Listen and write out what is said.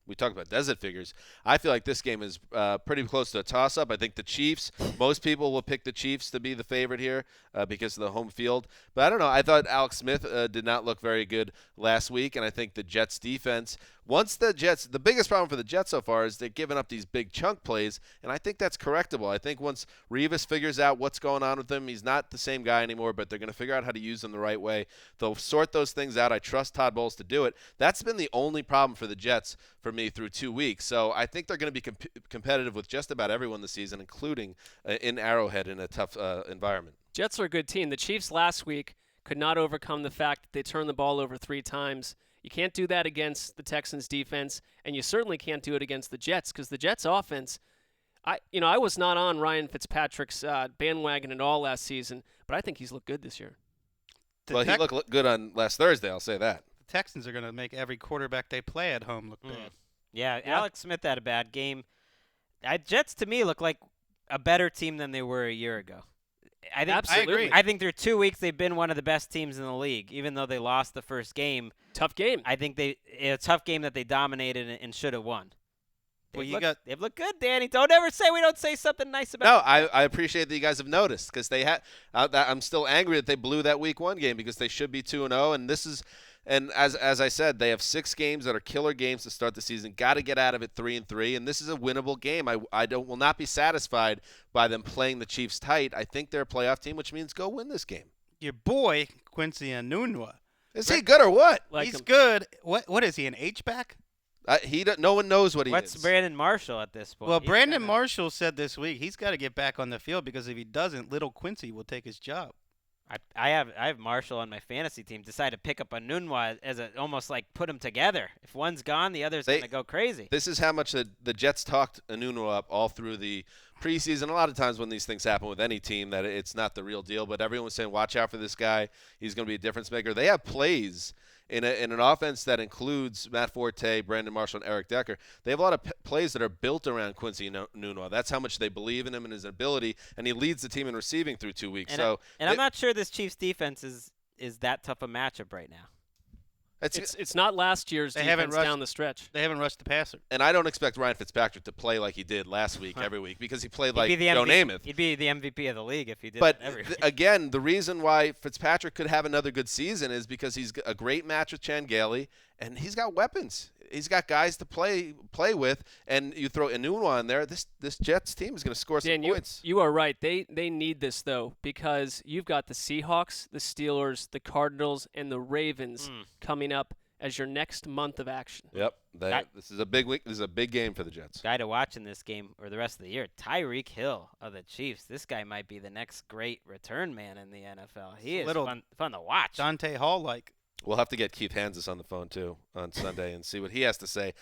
we talked about desert figures. I feel like this game is pretty close to a toss-up. I think the Chiefs, most people will pick the Chiefs to be the favorite here because of the home field. But I don't know. I thought Alex Smith did not look very good last week, and I think the Jets defense, the biggest problem for the Jets so far is they're giving up these big chunk plays, and I think that's correctable. I think once Revis figures out what's going on with him, he's not the same guy anymore, but they're going to figure out how to use him the right way. They'll sort those things out. I trust Todd Bowles to do it. That's been the only problem for the Jets for me through 2 weeks. So I think they're going to be competitive with just about everyone this season, including in Arrowhead in a tough environment. Jets are a good team. The Chiefs last week could not overcome the fact that they turned the ball over 3 times. You can't do that against the Texans' defense, and you certainly can't do it against the Jets because the Jets' offense, I was not on Ryan Fitzpatrick's bandwagon at all last season, but I think he's looked good this year. He looked good on last Thursday, I'll say that. The Texans are going to make every quarterback they play at home look bad. Yeah, Alex Smith had a bad game. Jets, to me, look like a better team than they were a year ago. Absolutely. I think through 2 weeks they've been one of the best teams in the league, even though they lost the first game. Tough game. I think a tough game that they dominated and should have won. They've looked good, Danny. Don't ever say we don't say something nice about. No, I appreciate that you guys have noticed because they had. I'm still angry that they blew that Week 1 game because they should be 2-0, and this is. And as I said, they have 6 games that are killer games to start the season. Got to get out of it 3-3, and this is a winnable game. I will not be satisfied by them playing the Chiefs tight. I think they're a playoff team, which means go win this game. Your boy Quincy Enunwa. Is he good or what? He's good. What is he, an H-back? No one knows what he is. What's Brandon Marshall at this point? Well, Brandon Marshall said this week he's got to get back on the field because if he doesn't, little Quincy will take his job. I have Marshall on my fantasy team. Decided to pick up Enunwa as almost like put them together. If one's gone, the other's going to go crazy. This is how much the Jets talked Enunwa up all through the preseason. A lot of times when these things happen with any team, that it's not the real deal. But everyone was saying, watch out for this guy. He's going to be a difference maker. They have plays in an offense that includes Matt Forte, Brandon Marshall, and Eric Decker. They have a lot of plays that are built around Quincy Enunwa. That's how much they believe in him and his ability, and he leads the team in receiving through 2 weeks. I'm not sure this Chiefs defense is that tough a matchup right now. It's not last year's defense down the stretch. They haven't rushed the passer. And I don't expect Ryan Fitzpatrick to play like he did last week every week because he played like Joe Namath. He'd be the MVP of the league if he did that every week. Again, the reason why Fitzpatrick could have another good season is because he's a great match with Chan Gailey, and he's got weapons. He's got guys to play with, and you throw Enunwa in there, this Jets team is going to score some points. You are right. They need this, though, because you've got the Seahawks, the Steelers, the Cardinals, and the Ravens coming up as your next month of action. Yep. This is a big week. This is a big game for the Jets. Guy to watch in this game or the rest of the year, Tyreek Hill of the Chiefs. This guy might be the next great return man in the NFL. He is fun to watch. Dante Hall-like. We'll have to get Keith Hansis on the phone, too, on Sunday and see what he has to say